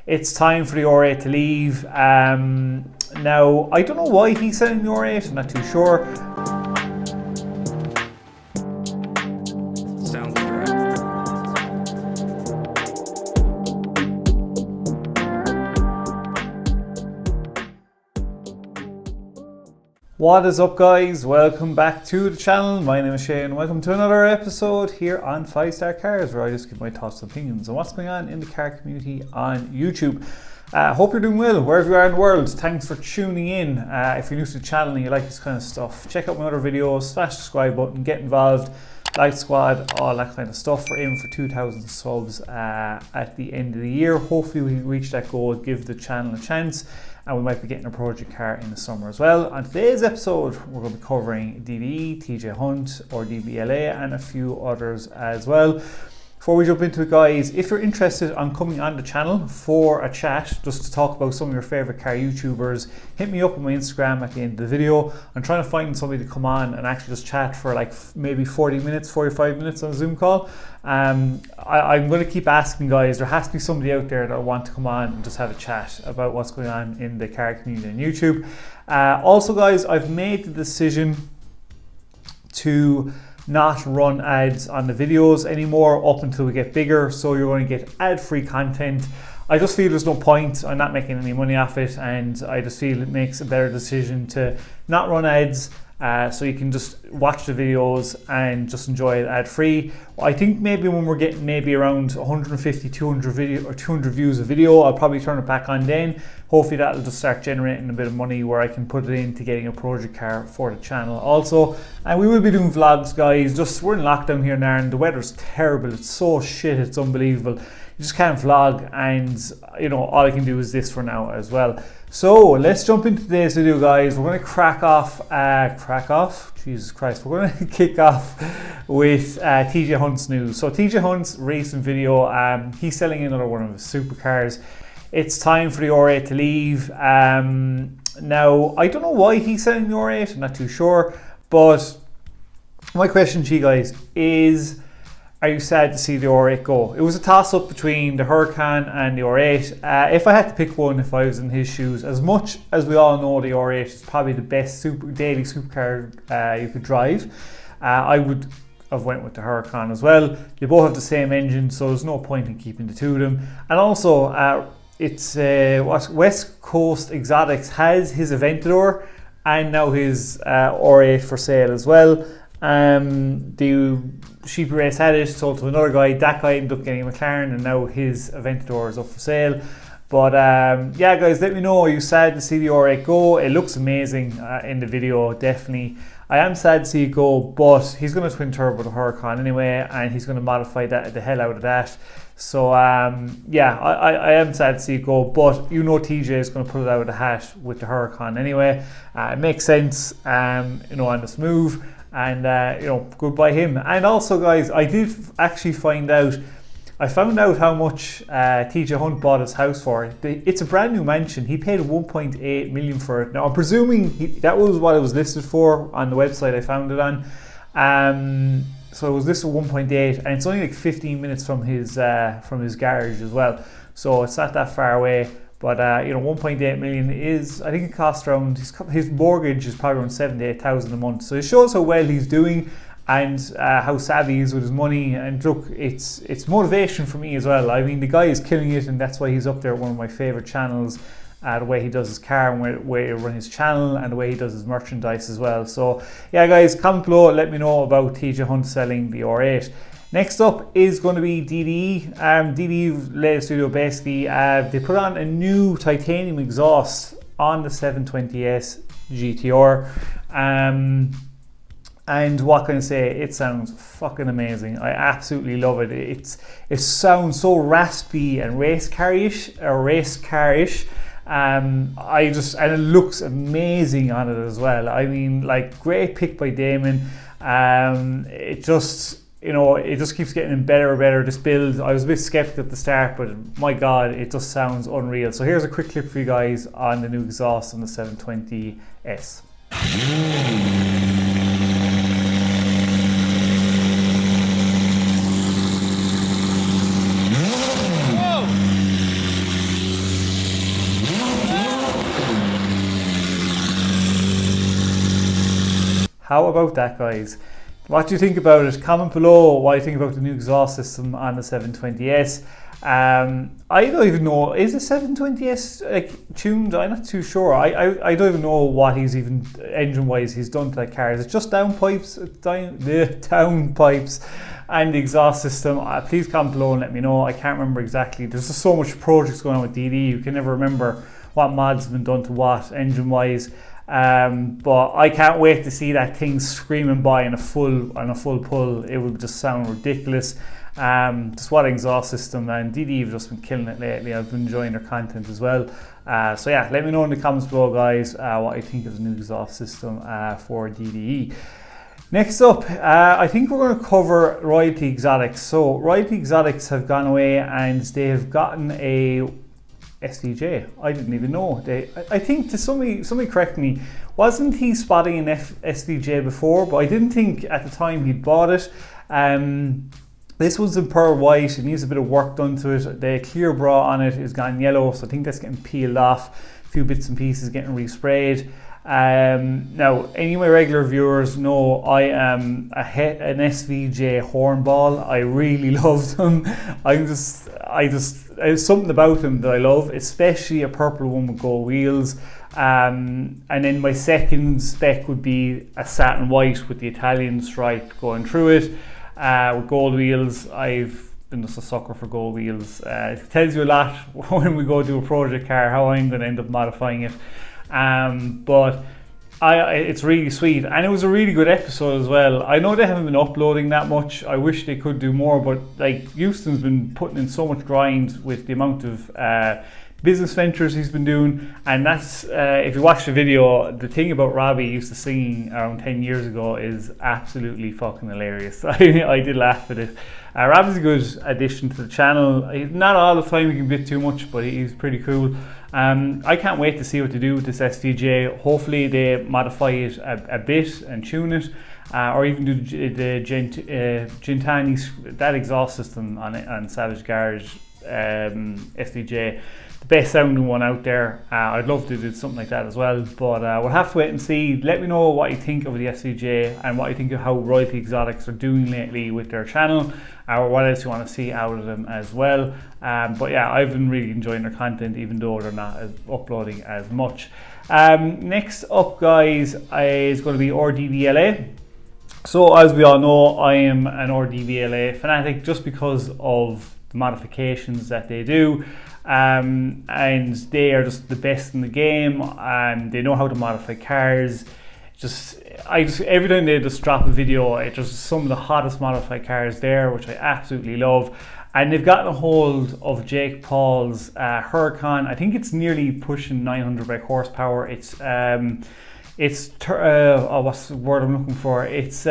It's time for the R8 to leave. Now, I don't know why he's selling the R8, I'm not too sure. Sounds correct. What is up, guys? Welcome back to the channel. My name is Shane. Welcome to another episode here on 5-Star Cars, where I just give my thoughts and opinions on what's going on in the car community on YouTube. Hope you're doing well wherever you are in the world. Thanks for tuning in. If you're new to the channel and you like this kind of stuff, check out my other videos, smash the subscribe button, get involved, like the squad, all that kind of stuff. We're aiming for 2,000 subs at the end of the year. Hopefully we can reach that goal, give the channel a chance, and we might be getting a project car in the summer as well. On today's episode, we're going to be covering DDE, TJ Hunt, or DBLA, and a few others as well. Before we jump into it, guys, if you're interested on coming on the channel for a chat, just to talk about some of your favorite car YouTubers, hit me up on my Instagram at the end of the video. I'm trying to find somebody to come on and actually just chat for like maybe 40 minutes, 45 minutes on a Zoom call. I'm going to keep asking, guys. There has to be somebody out there that want to come on and just have a chat about what's going on in the car community on YouTube. Also, guys, I've made the decision to not run ads on the videos anymore up until we get bigger, so you're going to get ad-free content. I just feel there's no point. I'm not making any money off it, and I just feel it makes a better decision to not run ads, so you can just watch the videos and just enjoy it ad-free. I think maybe when we're getting maybe around 150, 200 views a video, I'll probably turn it back on then. Hopefully that'll just start generating a bit of money where I can put it into getting a project car for the channel also. And we will be doing vlogs, guys. Just we're in lockdown here now and the weather's terrible. It's so shit, it's unbelievable. You just can't vlog, and you know, all I can do is this for now as well. So let's jump into today's video, guys. We're going to crack off, Jesus Christ, we're going to kick off with TJ Hunt's news. So TJ Hunt's recent video, he's selling another one of his supercars. It's time for the R8 to leave. Now, I don't know why he's selling the R8, I'm not too sure, but my question to you guys is, are you sad to see the R8 go? It was a toss-up between the Huracan and the R8. If I had to pick one, if I was in his shoes, as much as we all know the R8 is probably the best daily supercar you could drive, I would have went with the Huracan as well. They both have the same engine, so there's no point in keeping the two of them. And also, it's West Coast Exotics has his Aventador and now his R8 for sale as well. The Sheepy Race had it, sold to another guy. That guy ended up getting a McLaren, and now his Aventador is up for sale. But yeah, guys, let me know, are you sad to see the R8 go? It looks amazing in the video, definitely. I am sad to see it go, but he's going to twin turbo the Huracan anyway, and he's going to modify the hell out of that. So yeah, I am sad to see it go, but you know TJ is going to put it out of the hat with the Huracan anyway. It makes sense, you know, on this move, and you know, good by him. And also, guys, I did actually find out. I found out how much TJ Hunt bought his house for. It's a brand new mansion. He paid 1.8 million for it. Now I'm presuming that was what it was listed for on the website I found it on. So it was listed 1.8, and it's only like 15 minutes from his garage as well. So it's not that far away. But you know, 1.8 million is, I think it costs around, his mortgage is probably around 78,000 a month. So it shows how well he's doing, and how savvy he is with his money. And look, it's motivation for me as well. I mean, the guy is killing it, and that's why he's up there at one of my favorite channels. The way he does his car, and the way he runs his channel, and the way he does his merchandise as well. So yeah, guys, comment below, let me know about TJ Hunt selling the R8. Next up is going to be DDE. DDE latest video, basically, they put on a new titanium exhaust on the 720S GTR. And what can I say? It sounds fucking amazing. I absolutely love it. It sounds so raspy and race car-ish. And it looks amazing on it as well. I mean, like, great pick by Damon. It just, you know, it just keeps getting better and better, this build. I was a bit skeptical at the start, but my God, it just sounds unreal. So here's a quick clip for you guys on the new exhaust on the 720S. How about that, guys? What do you think about it? Comment below what you think about the new exhaust system on the 720S. I don't even know, is the 720S like tuned? I'm not too sure. I don't even know what he's even engine wise he's done to that car. Is it just downpipes and the exhaust system? Please comment below and let me know. I can't remember exactly. There's just so much projects going on with DD, you can never remember what mods have been done to what engine wise. But I can't wait to see that thing screaming by on a full pull. It would just sound ridiculous. Just what exhaust system, and DD have just been killing it lately. I've been enjoying their content as well. So yeah, let me know in the comments below, guys, what you think of the new exhaust system for DDE. Next up, I think we're going to cover Royalty Exotics. So Royalty Exotics have gone away and they have gotten a SVJ. I didn't even know. I think, to somebody correct me, wasn't he spotting an SVJ before? But I didn't think at the time he'd bought it. This one's in pearl white. It needs a bit of work done to it. The clear bra on it is gone yellow, so I think that's getting peeled off. A few bits and pieces getting resprayed. Now, any of my regular viewers know I am an SVJ hornball. I really love them. There's something about them that I love, especially a purple one with gold wheels. And then my second spec would be a satin white with the Italian stripe going through it. With gold wheels, I've been just a sucker for gold wheels. It tells you a lot when we go do a project car how I'm going to end up modifying it. But it's really sweet, and it was a really good episode as well. I know they haven't been uploading that much. I wish they could do more, but like Houston's been putting in so much grind with the amount of business ventures he's been doing, and that's if you watch the video, the thing about Robbie used to singing around 10 years ago is absolutely fucking hilarious. I did laugh at it. Robbie's a good addition to the channel. Not all the time, he can bit too much, but he's pretty cool. I can't wait to see what to do with this SVJ. Hopefully they modify it a bit and tune it, or even do the Gentani, that exhaust system on Savage Garage SVJ. The best sounding one out there. I'd love to do something like that as well, but we'll have to wait and see. Let me know what you think of the SVJ and what you think of how Royalty Exotics are doing lately with their channel, or what else you want to see out of them as well. But yeah, I've been really enjoying their content, even though they're not uploading as much. Next up, guys, is going to be RDVLA. So as we all know, I am an RDVLA fanatic just because of the modifications that they do. And they are just the best in the game, and they know how to modify cars. Every time they just drop a video, it's just some of the hottest modified cars there, which I absolutely love. And they've gotten a hold of Jake Paul's Huracan. I think it's nearly pushing 900 brake horsepower. What's the word I'm looking for? It's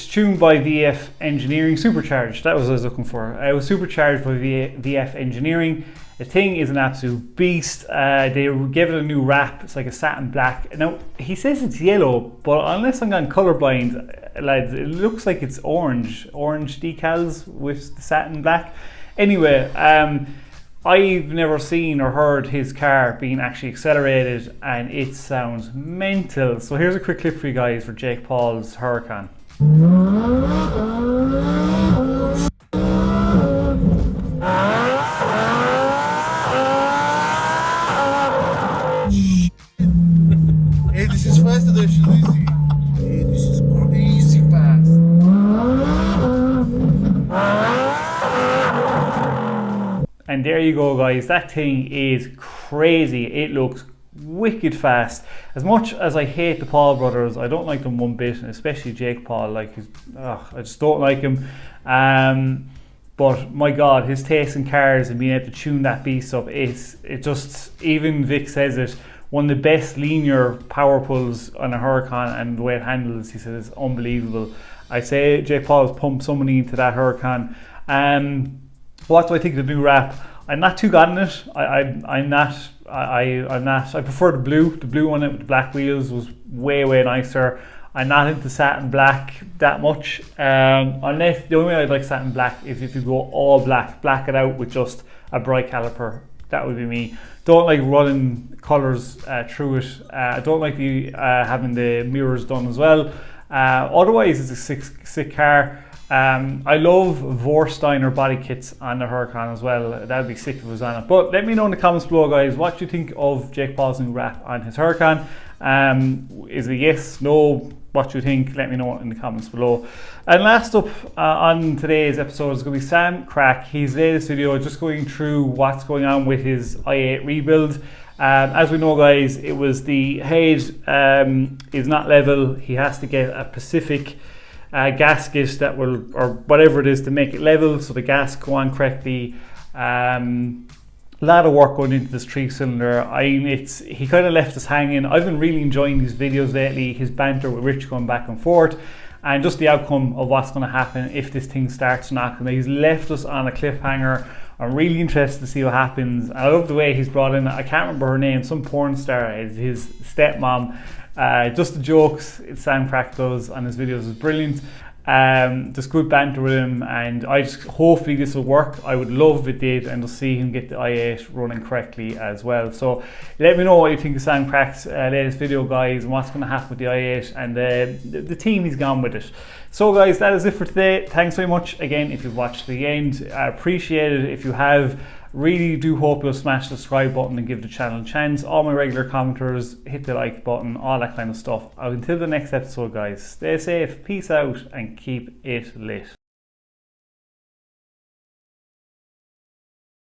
tuned by VF Engineering, supercharged. That was what I was looking for. It was supercharged by VF Engineering. The thing is an absolute beast. They gave it a new wrap. It's like a satin black. Now, he says it's yellow, but unless I'm gone colorblind, lads, it looks like it's orange decals with the satin black. Anyway, I've never seen or heard his car being actually accelerated, and it sounds mental. So here's a quick clip for you guys for Jake Paul's Huracan. Hey, this is faster than Shalizi. Hey, this is crazy fast. And there you go, guys. That thing is crazy. It looks wicked fast. As much as I hate the Paul brothers, I don't like them one bit, and especially Jake Paul. Like, I just don't like him. But my God, his taste in cars and being able to tune that beast up, it just, even Vic says it, one of the best linear power pulls on a Huracan, and the way it handles, he says, is unbelievable. I say Jake Paul has pumped so many into that Huracan. What do I think of the new wrap? I'm not too good on it. I'm not. I prefer the blue one with the black wheels was way nicer. I'm not into satin black that much. Unless the only way I'd like satin black is if you go all black it out with just a bright caliper that would be me. Don't like running colours through it. I don't like the having the mirrors done as well. Otherwise, it's a sick car. I love Vorsteiner body kits on the Huracan as well. That would be sick if it was on it. But let me know in the comments below, guys, what you think of Jake Paul's new wrap on his Huracan. Is it yes, no, what you think? Let me know in the comments below. And last up on today's episode is going to be Sam Crack. His latest video just going through what's going on with his i8 rebuild. As we know, guys, it was the head is not level. He has to get a Pacific gasket that will, or whatever it is, to make it level so the gas go on correctly. Lot of work going into this 3-cylinder. He kind of left us hanging. I've been really enjoying these videos lately, his banter with Rich going back and forth, and just the outcome of what's going to happen if this thing starts knocking. He's left us on a cliffhanger. I'm really interested to see what happens. I love the way he's brought in, I can't remember her name, some porn star, his stepmom. Just the jokes Sam Crack does on his videos is brilliant. Just good banter with him, and hopefully this will work. I would love if it did, and to see him get the i8 running correctly as well. So let me know what you think of Sam Crack's latest video, guys, and what's going to happen with the i8 and the team he's gone with it. So guys, that is it for today. Thanks very much again if you've watched to the end. I appreciate it if you have. Really do hope you'll smash the subscribe button and give the channel a chance. All my regular commenters, hit the like button, all that kind of stuff. Until the next episode, guys, stay safe, peace out, and keep it lit.